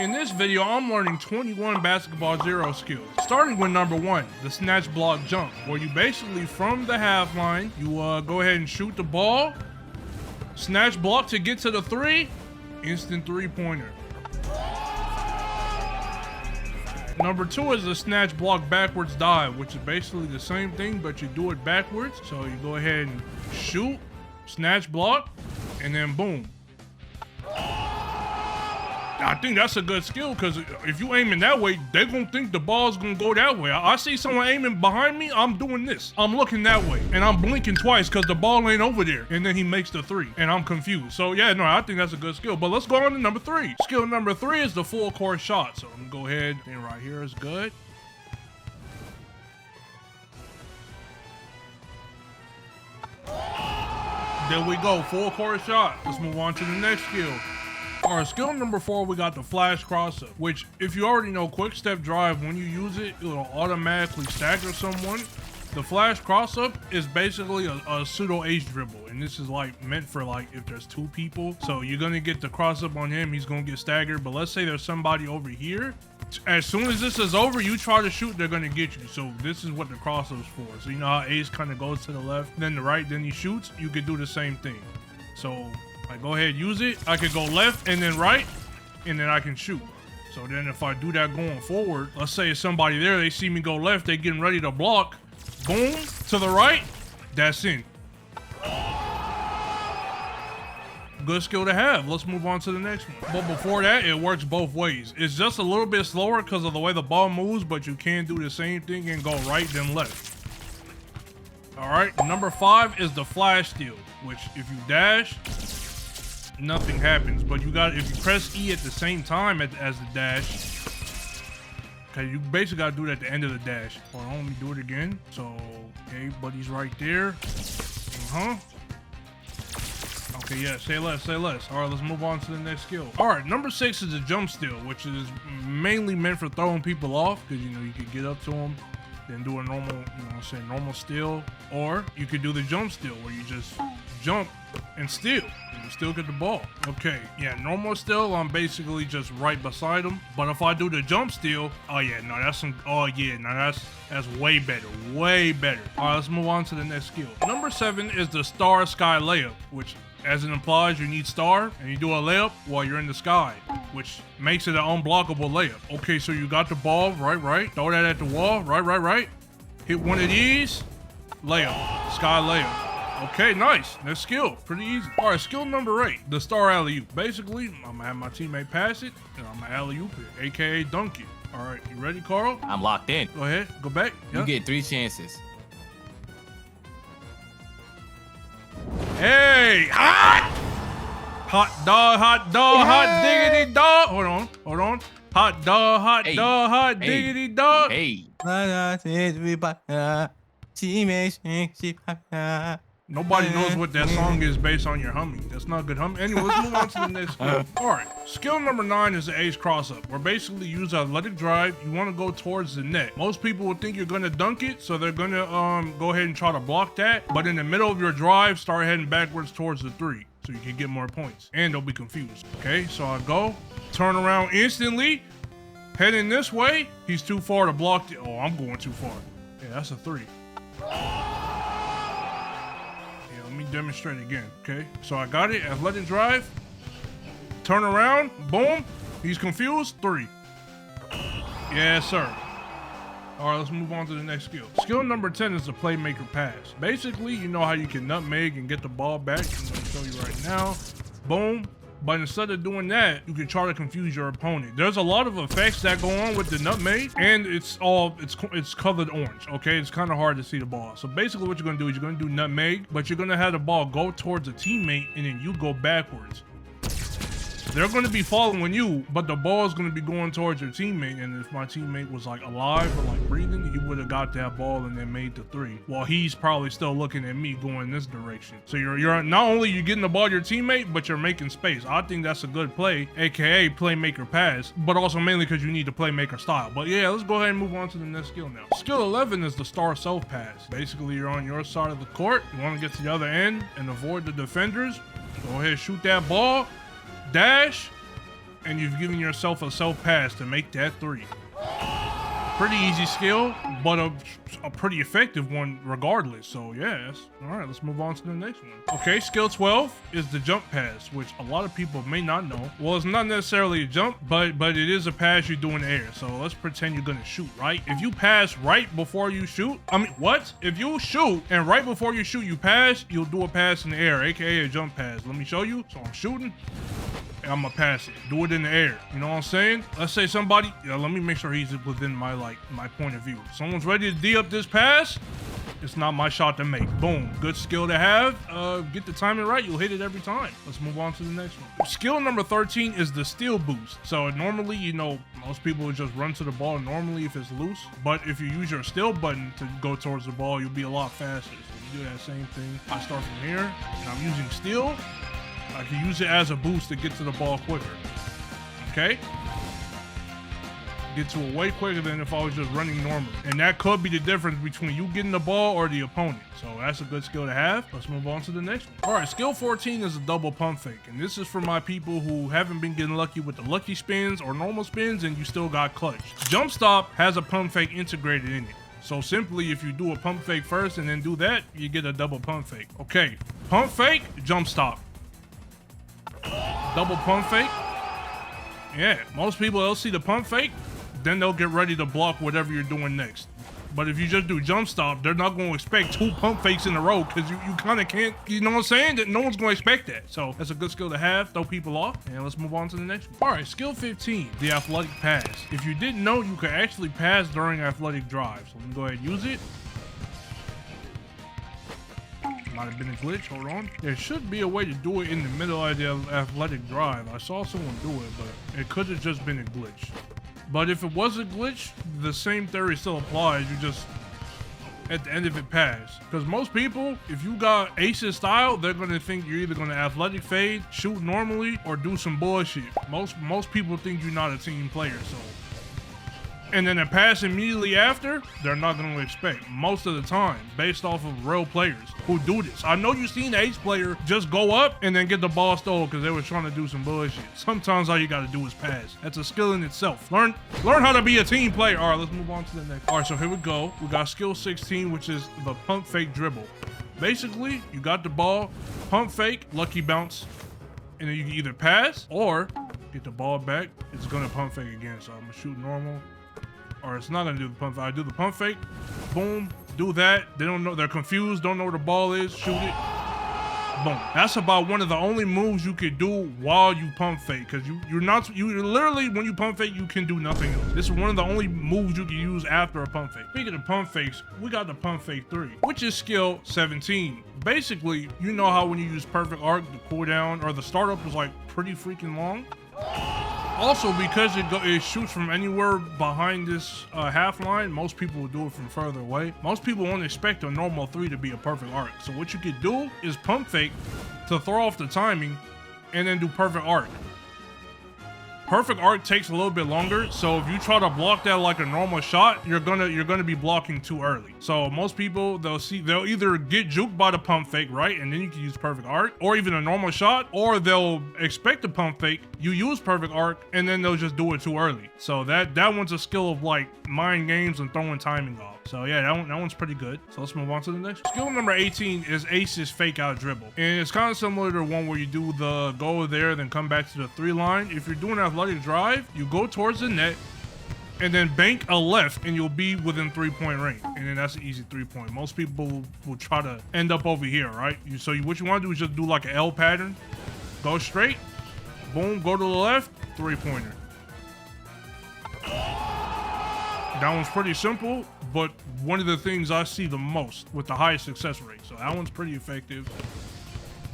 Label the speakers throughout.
Speaker 1: In this video, I'm learning 21 Basketball Zero skills. Starting with number 1, the snatch block jump, where you basically from the half line, you go ahead and shoot the ball, snatch block to get to the 3, instant 3-pointer. Number 2 is the snatch block backwards dive, which is basically the same thing, but you do it backwards. So you go ahead and shoot, snatch block, and then boom. I think that's a good skill, because if you aiming that way, they're gonna think the ball's gonna go that way. I see someone aiming behind me, I'm doing this. I'm looking that way, and I'm blinking twice because the ball ain't over there. And then he makes the 3, and I'm confused. So yeah, no, I think that's a good skill. But let's go on to number 3. Skill number 3 is the full court shot. So I'm gonna go ahead, and right here is good. There we go, full court shot. Let's move on to the next skill. All right, skill number 4, we got the flash crossup, which if you already know quick step drive, when you use it, it'll automatically stagger someone. The flash crossup is basically a pseudo ace dribble, and this is like meant for like if there's 2 people. So you're gonna get the crossup on him, he's gonna get staggered. But let's say there's somebody over here. As soon as this is over, you try to shoot, they're gonna get you. So this is what the crossup's for. So you know how ace kind of goes to the left, then the right, then he shoots. You could do the same thing. So I go ahead, use it. I could go left and then right, and then I can shoot. So then if I do that going forward, let's say it's somebody there, they see me go left, they getting ready to block. Boom, to the right, that's in. Good skill to have. Let's move on to the next one. But before that, it works both ways. It's just a little bit slower because of the way the ball moves, but you can do the same thing and go right then left. All right, number 5 is the flash steal, which if you dash, nothing happens. But you got, if you press E at the same time as the dash, okay, you basically got to do it at the end of the dash. Hold on, let me do it again. So, okay, buddy's right there. Okay, yeah, say less, say less. All right, let's move on to the next skill. All right, number 6 is the jump steal, which is mainly meant for throwing people off, because, you know, you can get up to them, then do a normal, you know what I'm saying, normal steal. Or you could do the jump steal, where you just jump and steal. You still get the ball. Okay, yeah, normal steal, I'm basically just right beside him. But if I do the jump steal, oh yeah, no, that's some, oh yeah, no, that's way better, way better. All right, let's move on to the next skill. Number 7 is the star sky layup, which, as it implies, you need star, and you do a layup while you're in the sky, which makes it an unblockable layup. Okay, so you got the ball, right, throw that at the wall, right, hit one of these, layup, sky layup. Okay, nice. Next skill, pretty easy. All right, skill number 8, the star alley-oop. Basically, I'm gonna have my teammate pass it, and I'm gonna alley-oop it, aka dunk it. All right, you ready, Carl?
Speaker 2: I'm locked in.
Speaker 1: Go ahead, go back.
Speaker 2: You get 3 chances.
Speaker 1: Hey, hot dog, hot diggity dog. Hold on. Hot dog, hot diggity dog.
Speaker 2: Hey.
Speaker 1: Nobody knows what that song is based on your humming. That's not good humming. Anyway, let's move on to the next skill. All right, skill number 9 is the ace crossup, where basically you use athletic drive. You want to go towards the net. Most people would think you're gonna dunk it, so they're gonna go ahead and try to block that. But in the middle of your drive, start heading backwards towards the 3, so you can get more points, and they'll be confused. Okay, so I go, turn around instantly, heading this way. He's too far to block it. Oh, I'm going too far. Yeah, that's a 3. Let me demonstrate again, okay? So I got it, athletic drive, turn around, boom, he's confused, 3. Yes, sir. All right, let's move on to the next skill. Skill number 10 is the playmaker pass. Basically, you know how you can nutmeg and get the ball back. I'm gonna show you right now. Boom. But instead of doing that, you can try to confuse your opponent. There's a lot of effects that go on with the nutmeg, and it's colored orange, okay? It's kind of hard to see the ball. So basically what you're gonna do is you're gonna do nutmeg, but you're gonna have the ball go towards a teammate, and then you go backwards. They're going to be following you, but the ball is going to be going towards your teammate. And if my teammate was like alive or like breathing, he would have got that ball and then made the 3. While he's probably still looking at me going this direction. So you're not only you getting the ball to your teammate, but you're making space. I think that's a good play, aka playmaker pass, but also mainly because you need the playmaker style. But yeah, let's go ahead and move on to the next skill now. Skill 11 is the star self pass. Basically, you're on your side of the court. You want to get to the other end and avoid the defenders. Go ahead, shoot that ball. Dash, and you've given yourself a self-pass to make that 3. Pretty easy skill, but a pretty effective one regardless. So yes. All right, let's move on to the next one. Okay, skill 12 is the jump pass, which a lot of people may not know. Well, it's not necessarily a jump, but it is a pass you do in the air. So let's pretend you're gonna shoot, right? If you pass right before you shoot, what? If you shoot and right before you shoot, you pass, you'll do a pass in the air, aka a jump pass. Let me show you. So I'm shooting. I'm gonna pass it. Do it in the air. You know what I'm saying? Let's say somebody, let me make sure he's within my point of view. Someone's ready to D up this pass. It's not my shot to make. Boom. Good skill to have. Get the timing right, you'll hit it every time. Let's move on to the next one. Skill number 13 is the steal boost. So normally, most people would just run to the ball normally if it's loose. But if you use your steal button to go towards the ball, you'll be a lot faster. So you do that same thing. I start from here, and I'm using steal. I can use it as a boost to get to the ball quicker. Okay? Get to it way quicker than if I was just running normally. And that could be the difference between you getting the ball or the opponent. So that's a good skill to have. Let's move on to the next one. All right, skill 14 is a double pump fake. And this is for my people who haven't been getting lucky with the lucky spins or normal spins and you still got clutch. Jump stop has a pump fake integrated in it. So simply, if you do a pump fake first and then do that, you get a double pump fake. Okay, pump fake, jump stop. Double pump fake. Yeah, most people, they'll see the pump fake, then they'll get ready to block whatever you're doing next. But if you just do jump stop, they're not going to expect 2 pump fakes in a row because you kind of can't, you know what I'm saying? That no one's going to expect that. So that's a good skill to have, throw people off. And let's move on to the next one. All right, skill 15, the athletic pass. If you didn't know, you could actually pass during athletic drives. So let me go ahead and use it. Might have been a glitch. Hold on. There should be a way to do it in the middle of the athletic drive. I saw someone do it, but it could have just been a glitch. But if it was a glitch, the same theory still applies. You just, at the end of it, pass. Because most people, if you got aces style, they're going to think you're either going to athletic fade, shoot normally, or do some bullshit. Most people think you're not a team player, so. And then a pass immediately after, they're not going to expect most of the time based off of real players who do this. I know you've seen the ace player just go up and then get the ball stolen because they were trying to do some bullshit. Sometimes all you got to do is pass. That's a skill in itself. Learn how to be a team player. All right, let's move on to the next. All right, so here we go. We got skill 16, which is the pump fake dribble. Basically, you got the ball, pump fake, lucky bounce, and then you can either pass or get the ball back. It's going to pump fake again, so I'm going to shoot normal. Or it's not gonna do the pump fake. I do the pump fake, boom, do that. They don't know, they're confused, don't know where the ball is, shoot it, boom. That's about one of the only moves you could do while you pump fake, because you're literally, when you pump fake, you can do nothing else. This is one of the only moves you can use after a pump fake. Speaking of pump fakes, we got the pump fake 3, which is skill 17. Basically, you know how when you use perfect arc, the cooldown or the startup is like pretty freaking long. Also, because it shoots from anywhere behind this half line, most people will do it from further away. Most people won't expect a normal 3 to be a perfect arc. So what you could do is pump fake to throw off the timing and then do perfect arc. Perfect arc takes a little bit longer, so if you try to block that like a normal shot, you're gonna be blocking too early. So most people, they'll either get juked by the pump fake, right, and then you can use perfect arc, or even a normal shot, or they'll expect the pump fake, you use perfect arc, and then they'll just do it too early. So that one's a skill of like mind games and throwing timing off. So yeah, that one's pretty good. So let's move on to the next one. Skill number 18 is Ace's fake out dribble. And it's kind of similar to one where you do the go there, then come back to the 3 line. If you're doing athletic drive, you go towards the net and then bank a left and you'll be within 3-point range. And then that's an easy 3-point. Most people will try to end up over here, right? What you want to do is just do like an L pattern. Go straight, boom, go to the left, 3-pointer. That one's pretty simple, but one of the things I see the most with the highest success rate. So that one's pretty effective.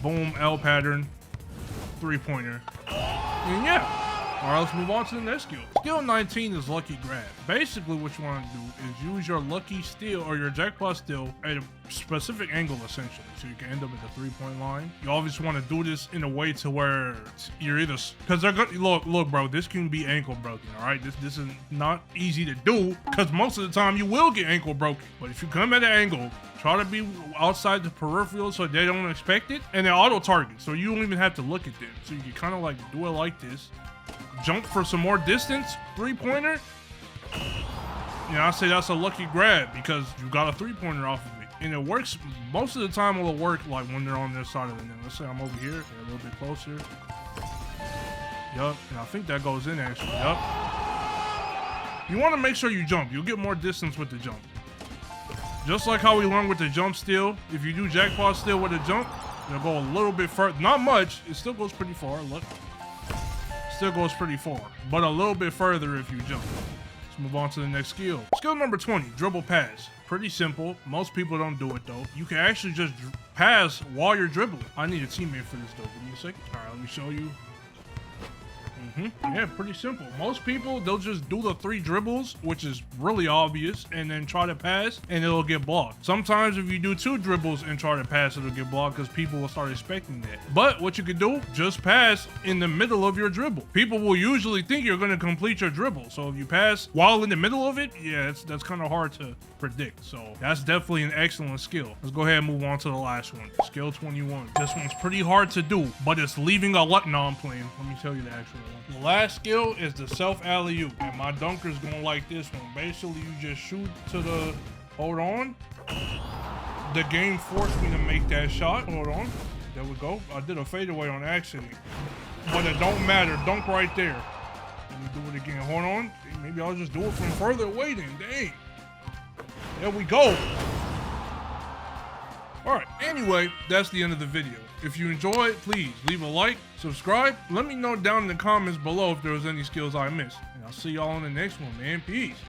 Speaker 1: Boom, L pattern, 3-pointer. And yeah. All right, let's move on to the next skill. Skill 19 is lucky grab. Basically, what you want to do is use your lucky steal or your jackpot steal at a specific angle, essentially, so you can end up at the 3-point line. You obviously want to do this in a way to where you're either, because they're gonna look, bro. This can be ankle broken. All right, this is not easy to do because most of the time you will get ankle broken. But if you come at an angle, try to be outside the peripheral so they don't expect it, and they auto target, so you don't even have to look at them. So you can kind of like do it like this. jump for some more distance, three-pointer, I say that's a lucky grab because you got a three-pointer off of it. And it works, most of the time it'll work like when they're on this side of the net. Let's say I'm over here, a little bit closer. Yup, and I think that goes in actually, yup. You want to make sure you jump. You'll get more distance with the jump. Just like how we learned with the jump steal. If you do jackpot steal with a jump, it'll go a little bit further. Not much, it still goes pretty far, look. Still goes pretty far, but a little bit further if you jump. Let's move on to the next skill. Skill number 20, dribble pass. Pretty simple. Most people don't do it though. You can actually just pass while you're dribbling. I need a teammate for this though. Give me a second. All right, let me show you. Yeah, pretty simple. Most people, they'll just do the 3 dribbles, which is really obvious, and then try to pass, and it'll get blocked. Sometimes if you do 2 dribbles and try to pass, it'll get blocked because people will start expecting that. But what you can do, just pass in the middle of your dribble. People will usually think you're going to complete your dribble. So if you pass while in the middle of it, yeah, that's kind of hard to predict. So that's definitely an excellent skill. Let's go ahead and move on to the last one. Skill 21. This one's pretty hard to do, but it's leaving a lot. No, I'm playing. Let me tell you the actual one. The last skill is the self alley-oop, and my dunker's gonna like this one. Basically, you just shoot to the, hold on. The game forced me to make that shot. Hold on, there we go. I did a fadeaway on accident, but it don't matter. Dunk right there. Let me do it again. Hold on. Maybe I'll just do it from further away then. Dang. There we go. All right, anyway, that's the end of the video. If you enjoyed, please leave a like, subscribe. Let me know down in the comments below if there was any skills I missed. And I'll see y'all on the next one, man. Peace.